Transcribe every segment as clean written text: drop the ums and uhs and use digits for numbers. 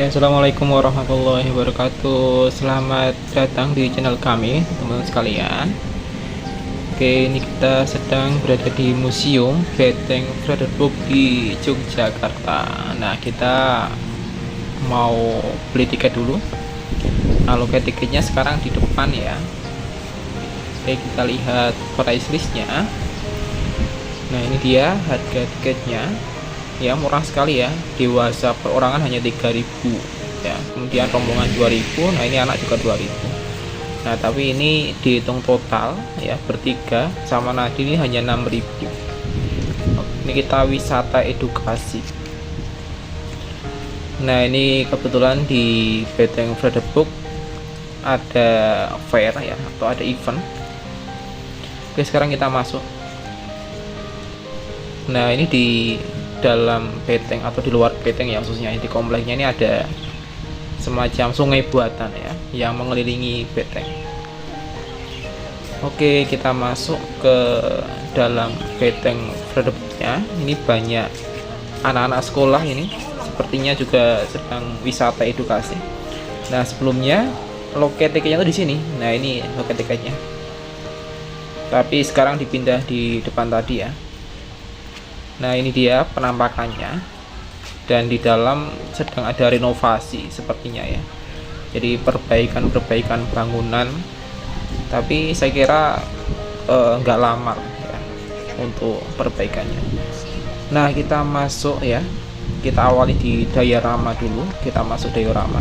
Ya, assalamualaikum warahmatullahi wabarakatuh. Selamat datang di channel kami, teman-teman sekalian. Oke, ini kita sedang berada di Museum Beteng Frederick di Yogyakarta. Nah, kita mau beli tiket dulu. Nah, loket tiketnya sekarang di depan ya. Oke, kita lihat price listnya. Nah, ini dia harga tiketnya. Ya, murah sekali ya, dewasa perorangan hanya 3.000 ya, kemudian rombongan 2.000. Nah, ini anak juga 2.000. Nah, tapi ini dihitung total ya, bertiga sama Nadi ini hanya 6.000. Ini kita wisata edukasi. Nah, ini kebetulan di Beteng Frederick ada fair ya, atau ada event. Oke, sekarang kita masuk. Nah, ini di dalam beteng atau di luar beteng ya, khususnya di kompleknya ini ada semacam sungai buatan ya yang mengelilingi beteng. Oke, kita masuk ke dalam beteng Fredericknya. Ini banyak anak-anak sekolah, ini sepertinya juga sedang wisata edukasi. Nah, sebelumnya loket tiketnya tuh di sini. Nah, ini loket tiketnya, tapi sekarang dipindah di depan tadi ya. Nah, ini dia penampakannya, dan di dalam sedang ada renovasi sepertinya ya, jadi perbaikan bangunan, tapi saya kira nggak lama ya untuk perbaikannya. Nah, kita masuk ya, kita awali di diorama dulu. Kita masuk diorama.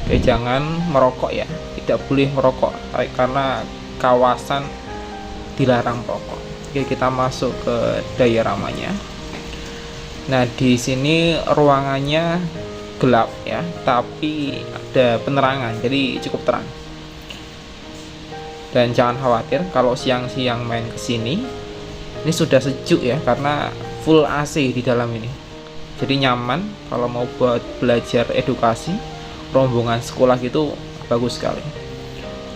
Oke, jangan merokok ya, tidak boleh merokok karena kawasan dilarang merokok. Oke, kita masuk ke dioramanya. Nah, di sini ruangannya gelap ya, tapi ada penerangan, jadi cukup terang. Dan jangan khawatir kalau siang-siang main ke sini. Ini sudah sejuk ya, karena full AC di dalam ini. Jadi nyaman kalau mau buat belajar edukasi, rombongan sekolah gitu, bagus sekali.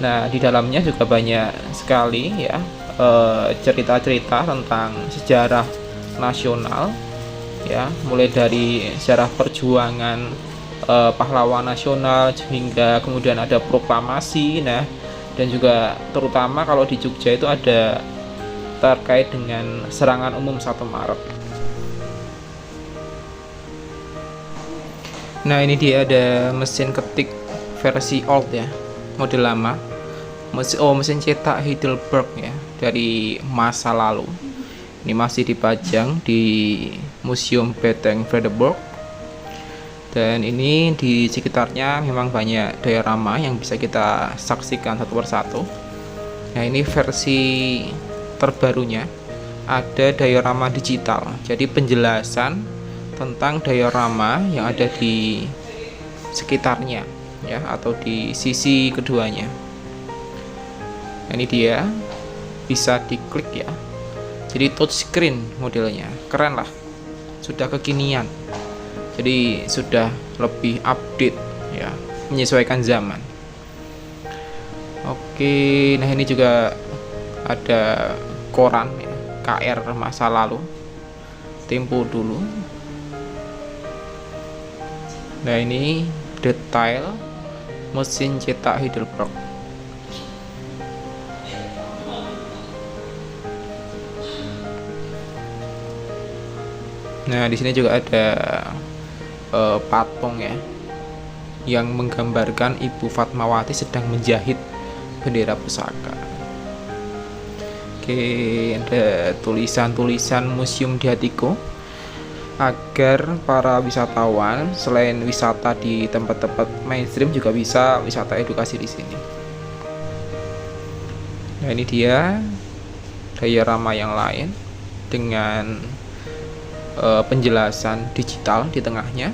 Nah, di dalamnya juga banyak sekali ya cerita-cerita tentang sejarah nasional ya, mulai dari sejarah perjuangan pahlawan nasional hingga kemudian ada proklamasi. Nah, dan juga terutama kalau di Jogja itu ada terkait dengan serangan umum 1 Maret. Nah, ini dia ada mesin ketik versi old ya, model lama. Mesin cetak Heidelberg ya, dari masa lalu. Ini masih dipajang di Museum Beteng Frederick. Dan ini di sekitarnya memang banyak diorama yang bisa kita saksikan satu persatu. Nah, ini versi terbarunya, ada diorama digital. Jadi penjelasan tentang diorama yang ada di sekitarnya ya, atau di sisi keduanya. Nah, ini dia, bisa diklik ya. Jadi touchscreen modelnya, keren lah, sudah kekinian, jadi sudah lebih update ya, menyesuaikan zaman. Oke, nah ini juga ada koran ya, KR masa lalu, Tempo dulu. Nah, ini detail mesin cetak Heidelberg. Nah, di sini juga ada patung ya, yang menggambarkan Ibu Fatmawati sedang menjahit bendera pusaka. Oke, ada tulisan-tulisan Museum di Hatiku, agar para wisatawan selain wisata di tempat-tempat mainstream juga bisa wisata edukasi di sini. Nah, ini dia diorama yang lain dengan penjelasan digital di tengahnya.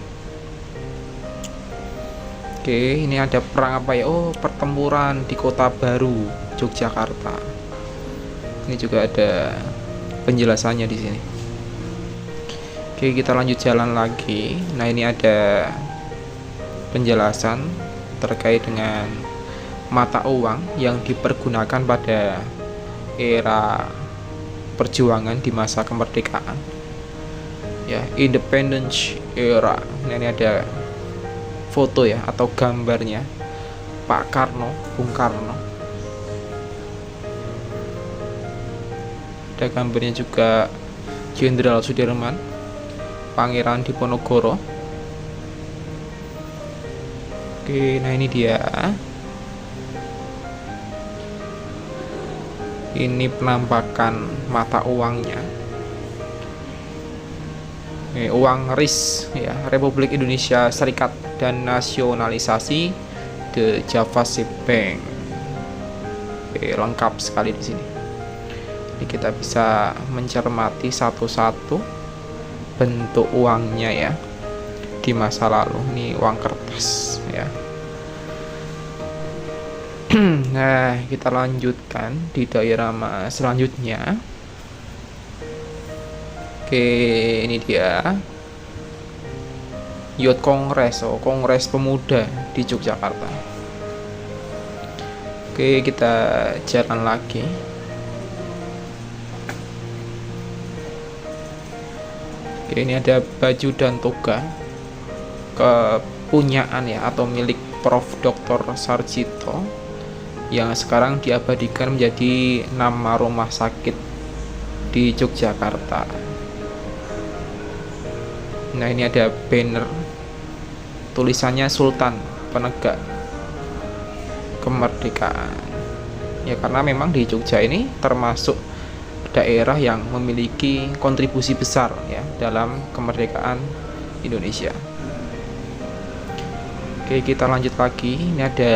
Oke, ini ada perang apa ya? Oh, pertempuran di Kota Baru, Yogyakarta. Ini juga ada penjelasannya di sini. Oke, kita lanjut jalan lagi. Nah, ini ada penjelasan terkait dengan mata uang yang dipergunakan pada era perjuangan di masa kemerdekaan ya, independence era. Nah, ini ada foto ya atau gambarnya Pak Karno, Bung Karno. Ada gambarnya juga Jenderal Sudirman, Pangeran Diponegoro. Oke, nah ini dia. Ini penampakan mata uangnya. Uang RIS ya, Republik Indonesia Serikat dan nasionalisasi The Javasip Bank. Lengkap sekali di sini. Jadi kita bisa mencermati satu-satu bentuk uangnya ya di masa lalu. Ini uang kertas ya. Nah, kita lanjutkan di diorama selanjutnya. Oke, ini dia Youth Kongres, Kongres Pemuda di Yogyakarta. Oke, kita jalan lagi. Oke, ini ada baju dan toga kepunyaan ya atau milik Prof. Dr. Sarjito yang sekarang diabadikan menjadi nama rumah sakit di Yogyakarta. Nah, ini ada banner tulisannya Sultan Penegak Kemerdekaan. Ya, karena memang di Jogja ini termasuk daerah yang memiliki kontribusi besar ya dalam kemerdekaan Indonesia. Oke, kita lanjut lagi. Ini ada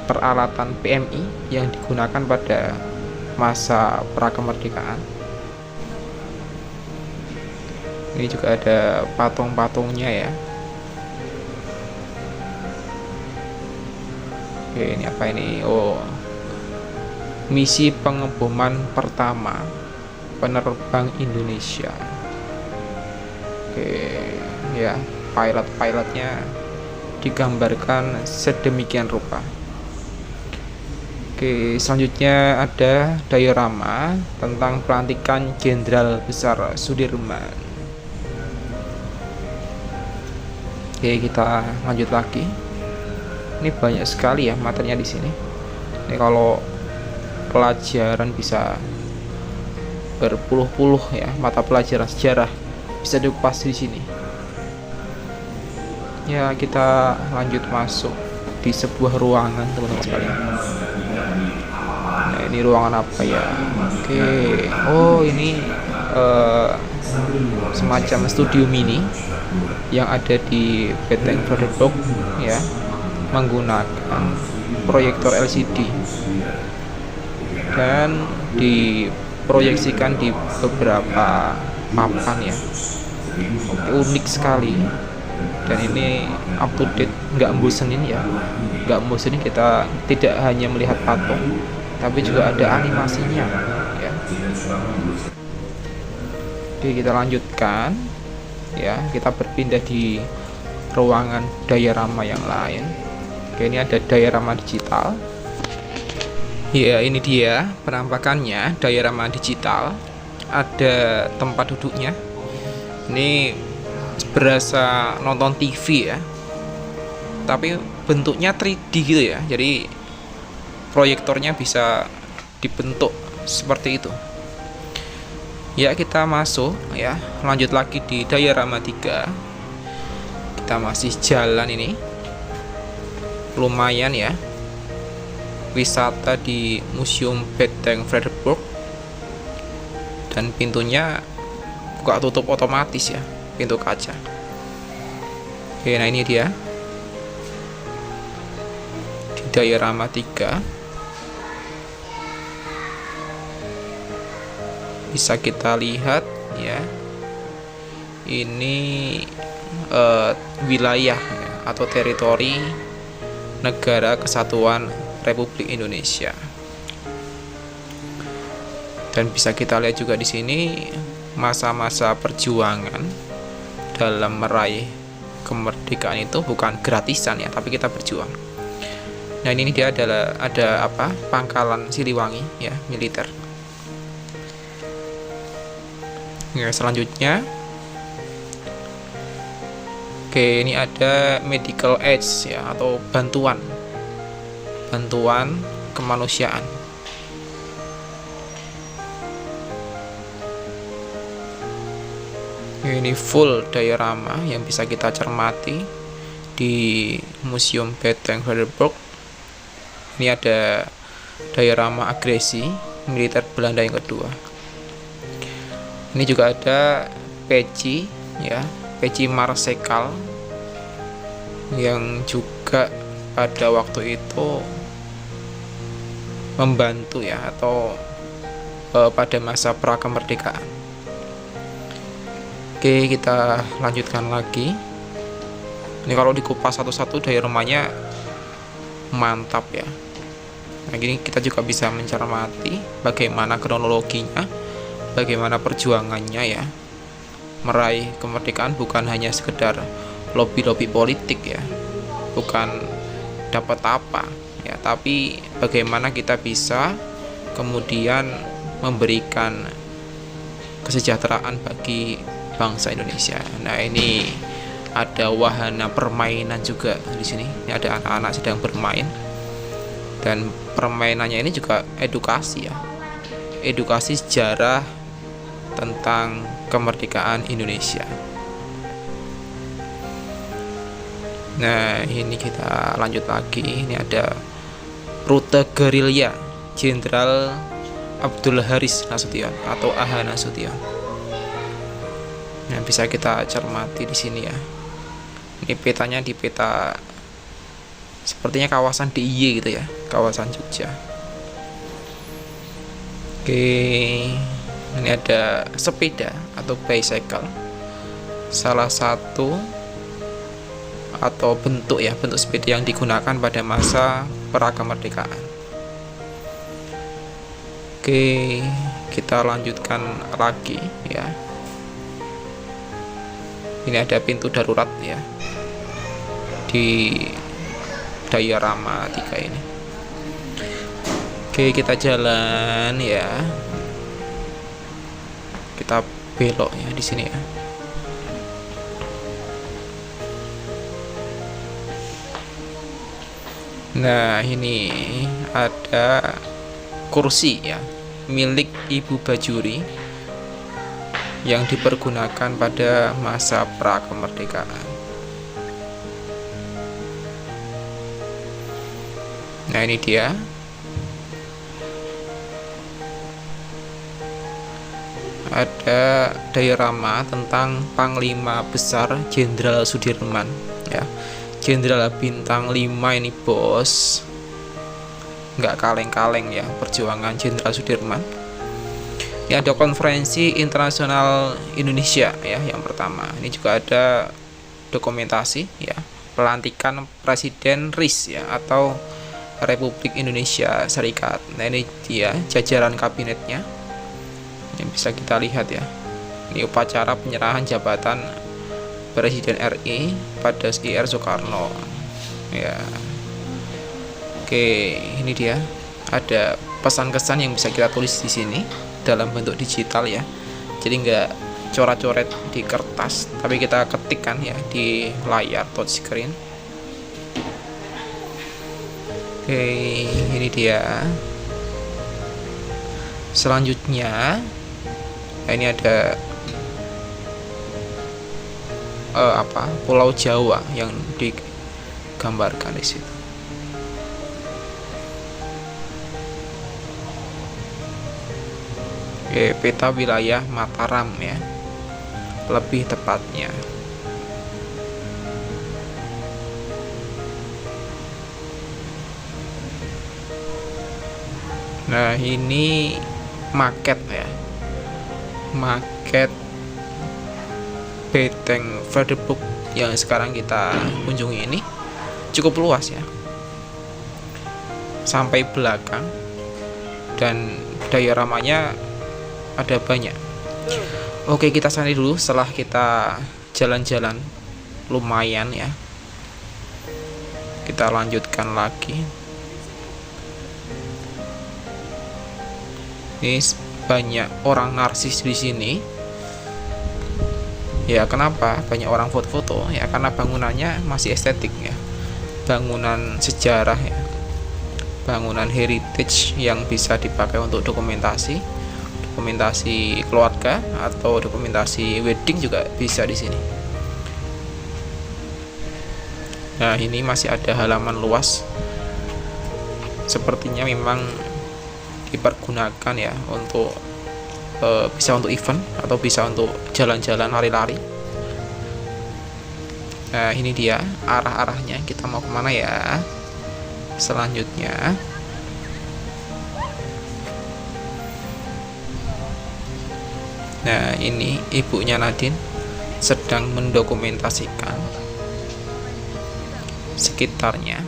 peralatan PMI yang digunakan pada masa prakemerdekaan. Ini juga ada patung-patungnya ya. Oke, ini apa ini? Oh, misi pengeboman pertama penerbang Indonesia. Oke, ya, pilot-pilotnya digambarkan sedemikian rupa. Oke, selanjutnya ada diorama tentang pelantikan Jenderal Besar Sudirman. Oke, kita lanjut lagi. Ini banyak sekali ya materinya di sini. Ini kalau pelajaran bisa berpuluh-puluh ya mata pelajaran sejarah bisa dikupas di sini. Ya, kita lanjut masuk di sebuah ruangan teman-teman sekalian. Nah, ini ruangan apa ya? Oke, oh ini semacam studio mini yang ada di Beteng Frederick ya, menggunakan proyektor LCD dan diproyeksikan di beberapa papan ya. Unik sekali dan ini up to date, nggak bosenin ya, nggak bosenin. Kita tidak hanya melihat patung tapi juga ada animasinya ya. Oke, kita lanjutkan ya, kita berpindah di ruangan diorama yang lain. Oke, ini ada diorama digital ya, ini dia penampakannya diorama digital. Ada tempat duduknya, ini berasa nonton TV ya, tapi bentuknya 3D gitu ya, jadi proyektornya bisa dibentuk seperti itu ya. Kita masuk ya, lanjut lagi di diorama 3. Kita masih jalan, ini lumayan ya, wisata di Museum Beteng Frederick dan pintunya buka tutup otomatis ya, pintu kaca. Oke, nah ini dia di diorama 3. Bisa kita lihat ya, ini wilayah ya, atau teritori Negara Kesatuan Republik Indonesia. Dan bisa kita lihat juga di sini masa-masa perjuangan dalam meraih kemerdekaan itu bukan gratisan ya, tapi kita berjuang. Nah, ini dia ada apa? Pangkalan Siliwangi ya, militer. Ya, selanjutnya Oke, ini ada medical aid ya, atau bantuan kemanusiaan. Ini full diorama yang bisa kita cermati di Museum Beteng Frederiksburg. Ini ada diorama agresi militer Belanda yang kedua. Ini juga ada peci ya, peci Marsekal yang juga pada waktu itu membantu ya, atau pada masa pra kemerdekaan. Oke, kita lanjutkan lagi. Ini kalau dikupas satu-satu dioramanya mantap ya. Nah, gini kita juga bisa mencermati bagaimana kronologinya, bagaimana perjuangannya ya, meraih kemerdekaan bukan hanya sekedar lobby-lobby politik ya, bukan dapat apa ya, tapi bagaimana kita bisa kemudian memberikan kesejahteraan bagi bangsa Indonesia. Nah, ini ada wahana permainan juga di sini. Ini ada anak-anak sedang bermain, dan permainannya ini juga edukasi ya, edukasi sejarah tentang kemerdekaan Indonesia. Nah, ini kita lanjut lagi. Ini ada rute gerilya Jenderal Abdul Haris Nasution atau AH Nasution. Nah, bisa kita cermati di sini ya. Ini petanya di peta sepertinya kawasan DIY gitu ya, kawasan Jogja. Oke, ini ada sepeda atau bicycle, salah satu atau bentuk ya, bentuk sepeda yang digunakan pada masa pra kemerdekaan. Oke, kita lanjutkan lagi ya. Ini ada pintu darurat ya di diorama 3 ini. Oke, kita jalan ya. Kita belok ya di sini ya. Nah, ini ada kursi ya milik Ibu Bajuri yang dipergunakan pada masa pra kemerdekaan. Nah, ini dia. Ada diorama tentang Panglima Besar Jenderal Sudirman ya. Jenderal bintang 5 ini bos, nggak kaleng-kaleng ya perjuangan Jenderal Sudirman. Ini ada konferensi internasional Indonesia ya yang pertama. Ini juga ada dokumentasi ya, pelantikan Presiden RIS ya, atau Republik Indonesia Serikat. Nah, ini dia jajaran kabinetnya yang bisa kita lihat ya. Ini upacara penyerahan jabatan Presiden RI pada IR Soekarno ya. Oke, ini dia. Ada pesan-kesan yang bisa kita tulis di sini dalam bentuk digital ya. Jadi nggak coret-coret di kertas, tapi kita ketikkan ya di layar touchscreen. Oke, ini dia. Selanjutnya, ini ada Pulau Jawa yang digambarkan di situ. Oke, peta wilayah Mataram ya, lebih tepatnya. Nah, ini maket ya, maket Beteng Frederiksburg yang sekarang kita kunjungi ini cukup luas ya, sampai belakang, dan dioramanya ada banyak. Oke, kita santai dulu setelah kita jalan-jalan lumayan ya. Kita lanjutkan lagi. Ini banyak orang narsis di sini Ya kenapa banyak orang foto-foto? Ya karena bangunannya masih estetik ya, bangunan sejarah ya, bangunan heritage yang bisa dipakai untuk dokumentasi, dokumentasi keluarga atau dokumentasi wedding juga bisa di sini. Nah ini masih ada halaman luas, sepertinya memang dipergunakan ya untuk bisa untuk event atau bisa untuk jalan-jalan lari-lari. Nah ini dia arah-arahnya, kita mau kemana ya selanjutnya. Nah ini ibunya Nadine sedang mendokumentasikan sekitarnya.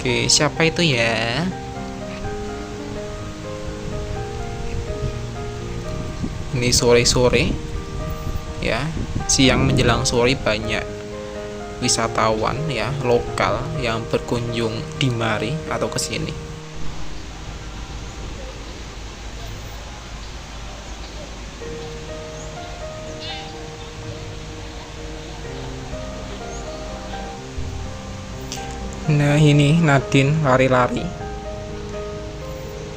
Oke, siapa itu ya? Ini sore-sore ya, siang menjelang sore banyak wisatawan ya lokal yang berkunjung di mari atau ke sini. Nah ini Nadine lari-lari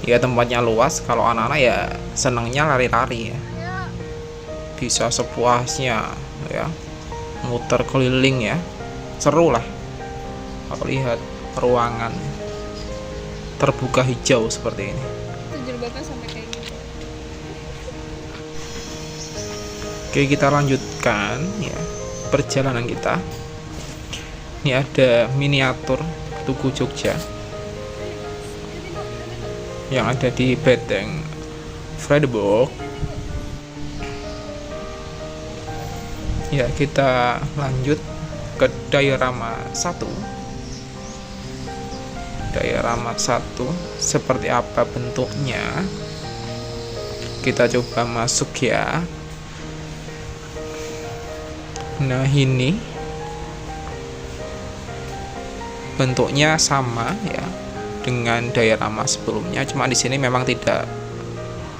ya, tempatnya luas, kalau anak-anak ya senangnya lari-lari ya, bisa sepuasnya ya, muter keliling ya, seru lah kalau lihat ruangan terbuka hijau seperti ini. Sampai kayak gitu. Oke, kita lanjutkan ya perjalanan kita. Ini ada miniatur Tugu Jogja yang ada di Beteng Vredenburg. Ya, kita lanjut ke Diorama 1. Diorama 1 seperti apa bentuknya? Kita coba masuk ya. Nah, ini bentuknya sama ya dengan diorama sebelumnya, cuma di sini memang tidak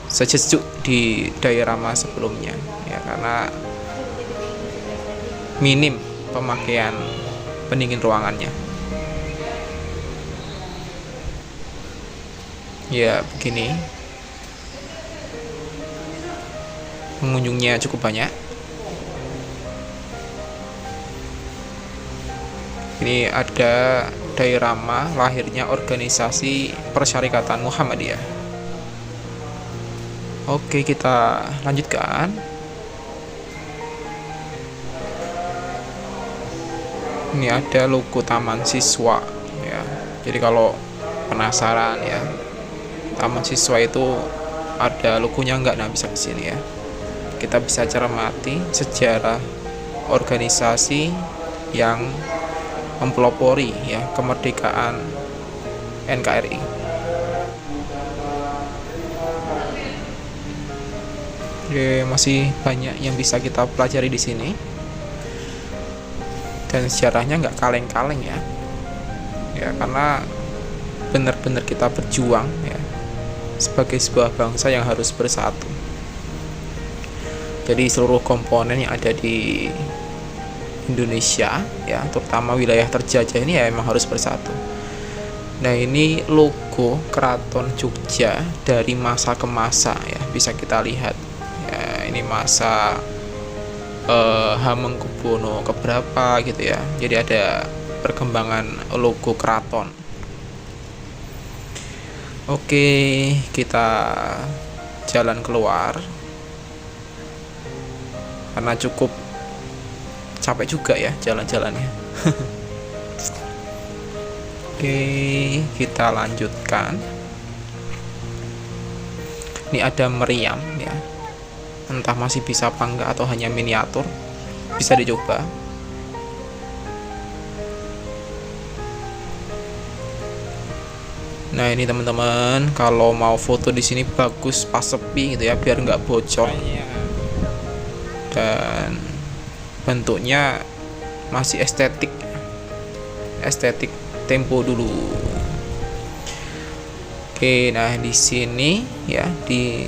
sejuk di diorama sebelumnya ya, karena minim pemakaian pendingin ruangannya. Ya begini, pengunjungnya cukup banyak. Ini ada diorama lahirnya organisasi Persyarikatan Muhammadiyah. Oke, kita lanjutkan. Ini ada logo Taman Siswa ya. Jadi kalau penasaran ya, Taman Siswa itu ada logonya enggak? Nah, bisa ke sini ya. Kita bisa cermati sejarah organisasi yang mempelopori ya kemerdekaan NKRI. Oke, masih banyak yang bisa kita pelajari di sini, dan sejarahnya nggak kaleng-kaleng ya, karena benar-benar kita berjuang ya sebagai sebuah bangsa yang harus bersatu. Jadi seluruh komponen yang ada di Indonesia ya, terutama wilayah terjajah ini ya memang harus bersatu. Nah ini logo Keraton Jogja dari masa ke masa ya, bisa kita lihat ya, ini masa Hamengkubuwono keberapa gitu ya. Jadi ada perkembangan logo keraton. Oke, kita jalan keluar karena cukup capek juga ya jalan-jalannya. Oke, kita lanjutkan. Ini ada meriam ya, entah masih bisa apa enggak atau hanya miniatur, bisa dicoba. Nah ini teman-teman, kalau mau foto di sini bagus pas sepi gitu ya, biar nggak bocor. Dan bentuknya masih estetik tempo dulu. Oke, nah di sini ya di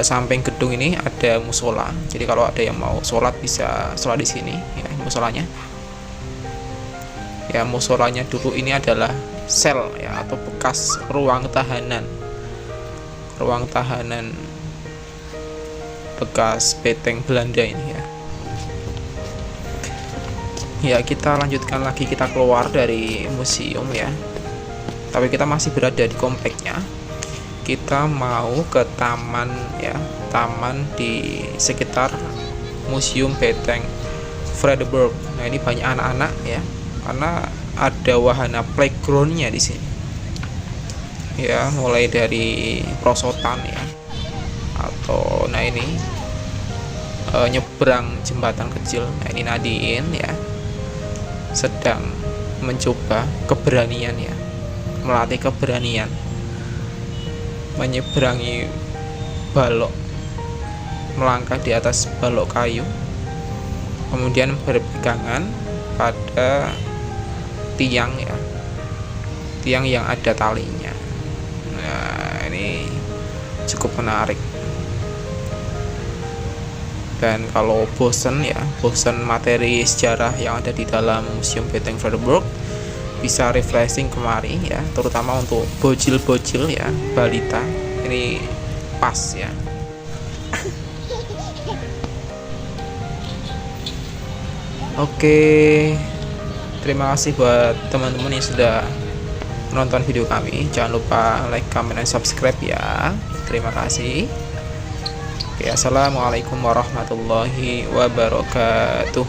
samping gedung ini ada musola. Jadi kalau ada yang mau sholat bisa sholat di sini ya, musolanya. Ya, musolanya dulu ini adalah sel ya atau bekas ruang tahanan. Ruang tahanan bekas beteng Belanda ini ya. Ya, kita lanjutkan lagi, kita keluar dari museum ya. Tapi kita masih berada di kompleknya. Kita mau ke taman ya, taman di sekitar Museum Beteng Frederiksberg. Nah, ini banyak anak-anak ya, karena ada wahana playgroundnya di sini. Ya, mulai dari perosotan ya, atau nah ini nyebrang jembatan kecil. Nah, ini Nadine ya, sedang mencoba keberanian ya, melatih keberanian menyeberangi balok, melangkah di atas balok kayu, kemudian berpegangan pada tiang ya, tiang yang ada talinya. Nah, ini cukup menarik. Dan kalau bosen ya, bosen materi sejarah yang ada di dalam Museum Beteng Frederiksberg, bisa refreshing kemari ya, terutama untuk bocil-bocil ya, balita. Ini pas ya. Oke, terima kasih buat teman-teman yang sudah menonton video kami. Jangan lupa like, comment, dan subscribe ya. Terima kasih. Oke, assalamualaikum warahmatullahi wabarakatuh.